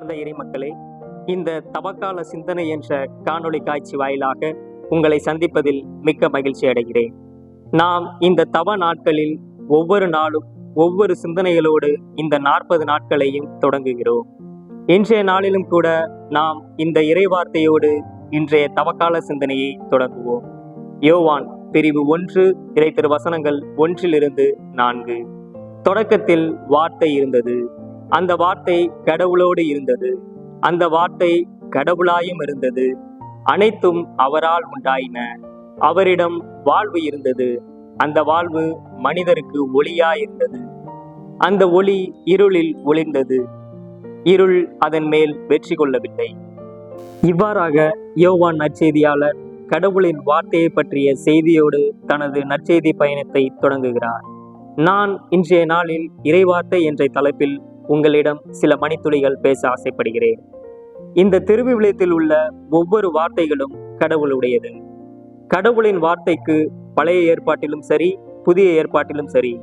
அந்த இறை மக்களே, இந்த தவக்கால சிந்தனை என்ற காணொளி காட்சி வாயிலாக உங்களை சந்திப்பதில் மிக்க மகிழ்ச்சி அடைகிறேன். நாம் இந்த தவ நாட்களில் ஒவ்வொரு நாளும் ஒவ்வொரு சிந்தனைகளோடு இந்த 40 நாட்களையும் தொடங்குகிறோம். இன்றைய நாளிலும் கூட நாம் இந்த இறைவார்த்தையோடு இன்றைய தவக்கால சிந்தனையை தொடங்குவோம். யோவான் பிரிவு 1 இறை திருவசனங்கள் 1-4. தொடக்கத்தில் வார்த்தை இருந்தது, அந்த வார்த்தை கடவுளோடு இருந்தது, அந்த வார்த்தை கடவுளாயும் இருந்தது, அனைத்தும் அவரால் உண்டாயின, அவரிடம் வாழ்வு இருந்தது, அந்த வாழ்வு மனிதருக்கு ஒளியாயிருந்தது, அந்த ஒளி இருளில் ஒளிர்ந்தது, இருள் அதன் மேல் வெற்றி கொள்ளவில்லை. இவ்வாறாக யோவான் நற்செய்தியாளர் கடவுளின் வார்த்தையை பற்றிய செய்தியோடு தனது நற்செய்தி பயணத்தை தொடங்குகிறார். நான் இன்றைய நாளில் இறைவார்த்தை என்ற தலைப்பில் உங்களிடம் சில மணித்துளிகள் பேச ஆசைப்படுகிறேன். இந்த திருவிவிலியத்தில் உள்ள ஒவ்வொரு வார்த்தைகளும் கடவுளுடையது. கடவுளின் வார்த்தைக்கு பழைய ஏற்பாட்டிலும் சரி, புதிய ஏற்பாட்டிலும் சரி,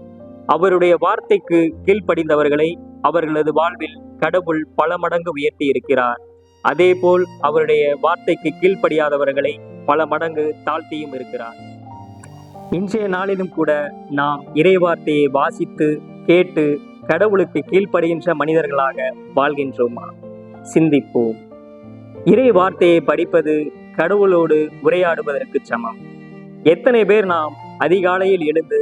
அவருடைய வார்த்தைக்கு கீழ்ப்படிந்தவர்களை அவர்களது வாழ்வில் கடவுள் பல மடங்கு உயர்த்தி இருக்கிறார். அதேபோல் அவருடைய வார்த்தைக்கு கீழ்ப்படியாதவர்களை பல மடங்கு தாழ்த்தியும் இருக்கிறார். இன்றைய நாளிலும் கூட நாம் இறைவார்த்தையை வாசித்து கேட்டு கடவுளுக்கு கீழ்ப்படுகின்ற மனிதர்களாக வாழ்கின்றோமா? சிந்திப்போம். இறை வார்த்தையை படிப்பது கடவுளோடு உரையாடுவதற்கு சமம். எத்தனை பேர் நாம் அதிகாலையில் எழுந்து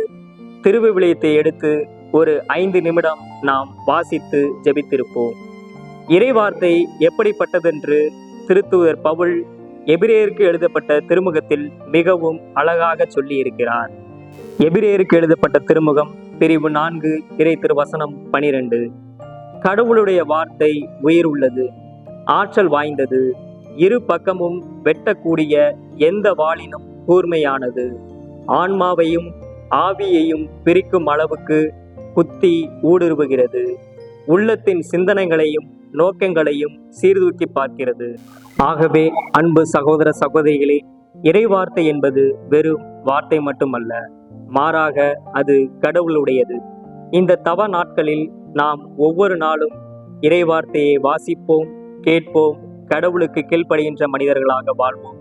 திருவிவிலியத்தை எடுத்து ஒரு 5 நிமிடம் நாம் வாசித்து ஜெபித்திருப்போம். இறை வார்த்தை எப்படிப்பட்டதென்று திருத்தூதர் பவுல் எபிரேயருக்கு எழுதப்பட்ட திருமுகத்தில் மிகவும் அழகாக சொல்லி இருக்கிறார். எபிரேயருக்கு எழுதப்பட்ட திருமுகம் பிரிவு 4 இறை திருவசனம் 12. கடவுளுடைய வார்த்தை உயிர் உள்ளது, ஆற்றல் வாய்ந்தது, இரு பக்கமும் வெட்டக்கூடிய எந்த வாளினும் கூர்மையானது, ஆன்மாவையும் ஆவியையும் பிரிக்கும் அளவுக்கு குத்தி ஊடுருவுகிறது, உள்ளத்தின் சிந்தனைகளையும் நோக்கங்களையும் சீர்தூக்கி பார்க்கிறது. ஆகவே அன்பு சகோதர சகோதரிகளே, இறைவார்த்தை என்பது வெறும் வார்த்தை மட்டுமல்ல, மாறாக அது கடவுளுடையது. இந்த தவ நாட்களில் நாம் ஒவ்வொரு நாளும் இறைவார்த்தையை வாசிப்போம், கேட்போம், கடவுளுக்கு கீழ்ப்படுகின்ற மனிதர்களாக வாழ்வோம்.